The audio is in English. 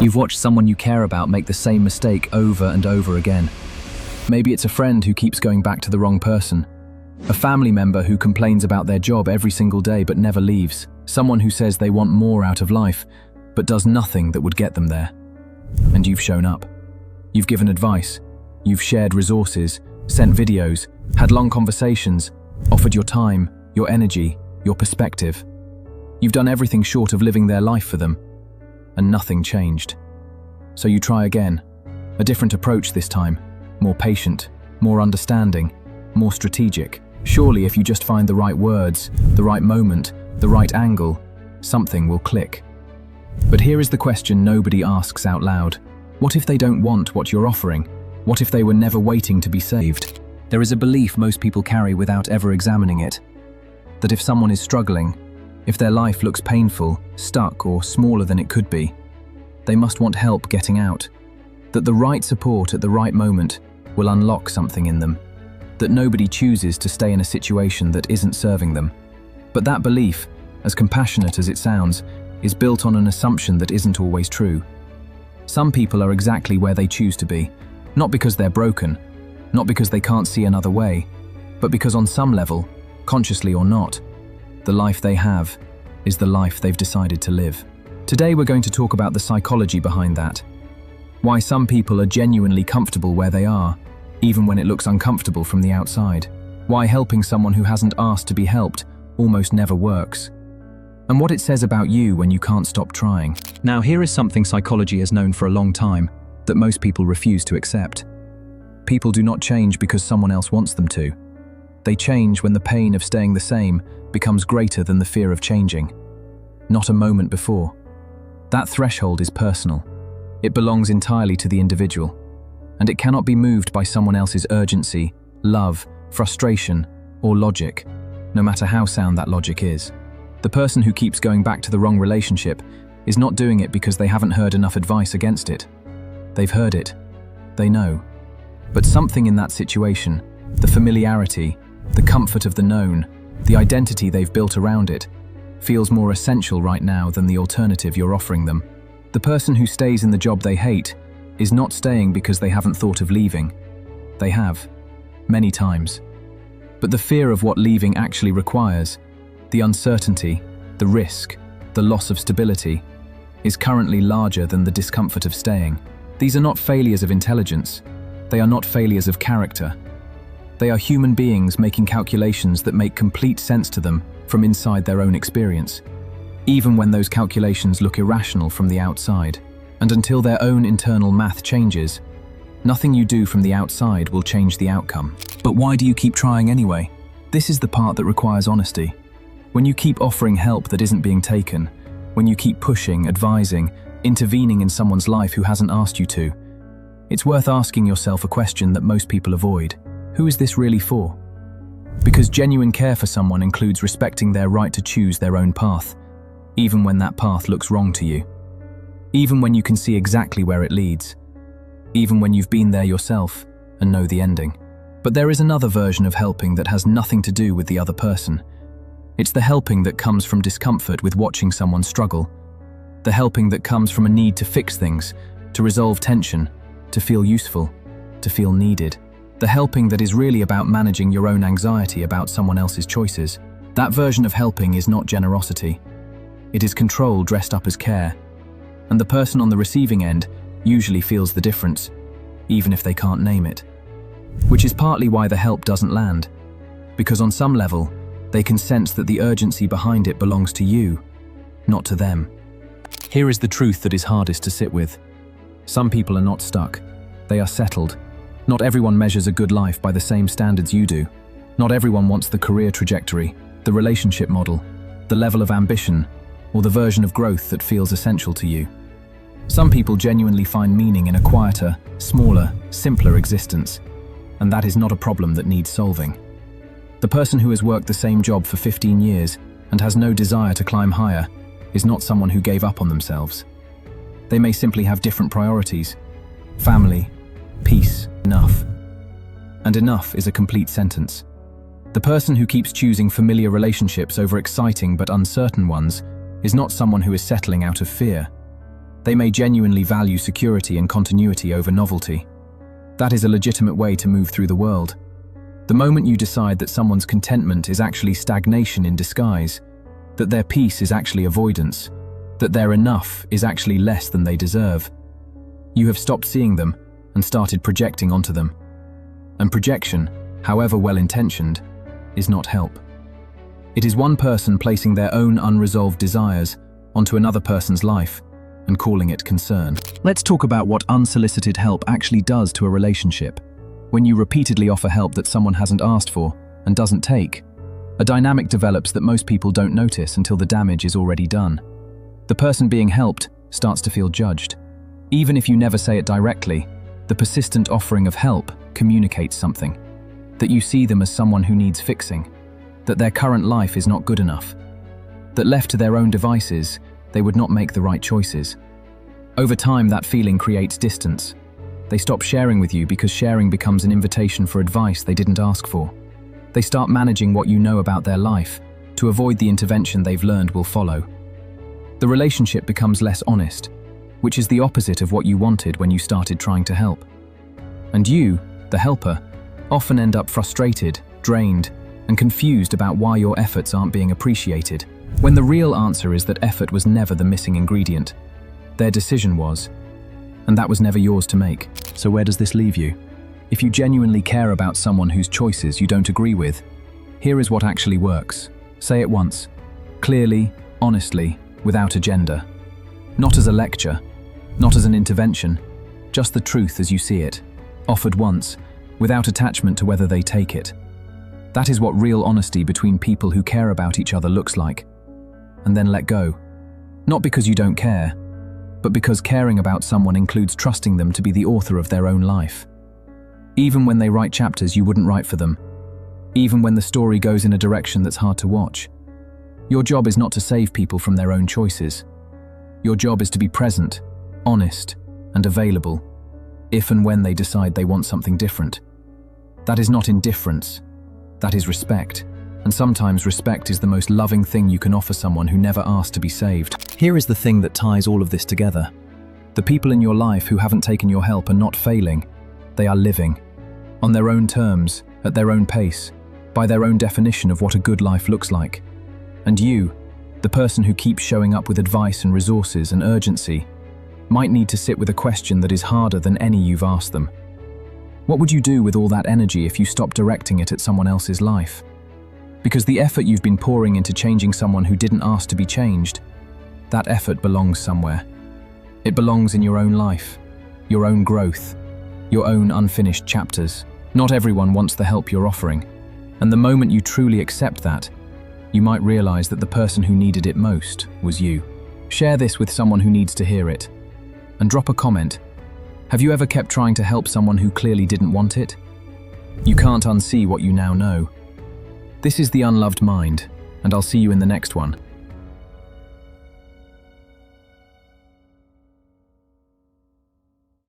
You've watched someone you care about make the same mistake over and over again. Maybe it's a friend who keeps going back to the wrong person. A family member who complains about their job every single day but never leaves. Someone who says they want more out of life, but does nothing that would get them there. And you've shown up. You've given advice. You've shared resources, sent videos, had long conversations, offered your time, your energy, your perspective. You've done everything short of living their life for them, and nothing changed. So you try again. A different approach this time. More patient, more understanding, more strategic. Surely if you just find the right words, the right moment, the right angle, something will click. But here is the question nobody asks out loud. What if they don't want what you're offering? What if they were never waiting to be saved? There is a belief most people carry without ever examining it. That if someone is struggling, if their life looks painful, stuck, or smaller than it could be, they must want help getting out. That the right support at the right moment will unlock something in them. That nobody chooses to stay in a situation that isn't serving them. But that belief, as compassionate as it sounds, is built on an assumption that isn't always true. Some people are exactly where they choose to be, not because they're broken, not because they can't see another way, but because on some level, consciously or not, the life they have is the life they've decided to live. Today we're going to talk about the psychology behind that. Why some people are genuinely comfortable where they are, even when it looks uncomfortable from the outside. Why helping someone who hasn't asked to be helped almost never works. And what it says about you when you can't stop trying. Now here is something psychology has known for a long time that most people refuse to accept. People do not change because someone else wants them to. They change when the pain of staying the same becomes greater than the fear of changing. Not a moment before. That threshold is personal. It belongs entirely to the individual. And it cannot be moved by someone else's urgency, love, frustration, or logic, no matter how sound that logic is. The person who keeps going back to the wrong relationship is not doing it because they haven't heard enough advice against it. They've heard it. They know. But something in that situation, the familiarity, the comfort of the known, the identity they've built around it, feels more essential right now than the alternative you're offering them. The person who stays in the job they hate is not staying because they haven't thought of leaving. They have, many times. But the fear of what leaving actually requires, the uncertainty, the risk, the loss of stability, is currently larger than the discomfort of staying. These are not failures of intelligence. They are not failures of character. They are human beings making calculations that make complete sense to them from inside their own experience, even when those calculations look irrational from the outside. And until their own internal math changes, nothing you do from the outside will change the outcome. But why do you keep trying anyway? This is the part that requires honesty. When you keep offering help that isn't being taken, when you keep pushing, advising, intervening in someone's life who hasn't asked you to, it's worth asking yourself a question that most people avoid. Who is this really for? Because genuine care for someone includes respecting their right to choose their own path, even when that path looks wrong to you. Even when you can see exactly where it leads. Even when you've been there yourself and know the ending. But there is another version of helping that has nothing to do with the other person. It's the helping that comes from discomfort with watching someone struggle. The helping that comes from a need to fix things, to resolve tension, to feel useful, to feel needed. The helping that is really about managing your own anxiety about someone else's choices. That version of helping is not generosity. It is control dressed up as care. And the person on the receiving end usually feels the difference, even if they can't name it. Which is partly why the help doesn't land. Because on some level, they can sense that the urgency behind it belongs to you, not to them. Here is the truth that is hardest to sit with. Some people are not stuck. They are settled. Not everyone measures a good life by the same standards you do. Not everyone wants the career trajectory, the relationship model, the level of ambition, or the version of growth that feels essential to you. Some people genuinely find meaning in a quieter, smaller, simpler existence, and that is not a problem that needs solving. The person who has worked the same job for 15 years and has no desire to climb higher is not someone who gave up on themselves. They may simply have different priorities. Family, peace, enough. And enough is a complete sentence. The person who keeps choosing familiar relationships over exciting but uncertain ones is not someone who is settling out of fear. They may genuinely value security and continuity over novelty. That is a legitimate way to move through the world. The moment you decide that someone's contentment is actually stagnation in disguise, that their peace is actually avoidance, that their enough is actually less than they deserve, you have stopped seeing them and started projecting onto them. And projection, however well-intentioned, is not help. It is one person placing their own unresolved desires onto another person's life and calling it concern. Let's talk about what unsolicited help actually does to a relationship. When you repeatedly offer help that someone hasn't asked for and doesn't take, a dynamic develops that most people don't notice until the damage is already done. The person being helped starts to feel judged. Even if you never say it directly, the persistent offering of help communicates something. That you see them as someone who needs fixing, that their current life is not good enough, that left to their own devices, they would not make the right choices. Over time, that feeling creates distance. They stop sharing with you because sharing becomes an invitation for advice they didn't ask for. They start managing what you know about their life to avoid the intervention they've learned will follow. The relationship becomes less honest, which is the opposite of what you wanted when you started trying to help. And you, the helper, often end up frustrated, drained, and confused about why your efforts aren't being appreciated, when the real answer is that effort was never the missing ingredient. Their decision was, and that was never yours to make. So where does this leave you? If you genuinely care about someone whose choices you don't agree with, here is what actually works. Say it once, clearly, honestly, without agenda. Not as a lecture, not as an intervention, just the truth as you see it, offered once, without attachment to whether they take it. That is what real honesty between people who care about each other looks like. And then let go. Not because you don't care, but because caring about someone includes trusting them to be the author of their own life. Even when they write chapters you wouldn't write for them. Even when the story goes in a direction that's hard to watch. Your job is not to save people from their own choices. Your job is to be present, honest, and available, if and when they decide they want something different. That is not indifference. That is respect. And sometimes respect is the most loving thing you can offer someone who never asked to be saved. Here is the thing that ties all of this together. The people in your life who haven't taken your help are not failing. They are living. On their own terms, at their own pace, by their own definition of what a good life looks like. And you, the person who keeps showing up with advice and resources and urgency, might need to sit with a question that is harder than any you've asked them. What would you do with all that energy if you stopped directing it at someone else's life? Because the effort you've been pouring into changing someone who didn't ask to be changed, that effort belongs somewhere. It belongs in your own life, your own growth, your own unfinished chapters. Not everyone wants the help you're offering. And the moment you truly accept that, you might realize that the person who needed it most was you. Share this with someone who needs to hear it. And drop a comment. Have you ever kept trying to help someone who clearly didn't want it? You can't unsee what you now know. This is the Unloved Mind, and I'll see you in the next one.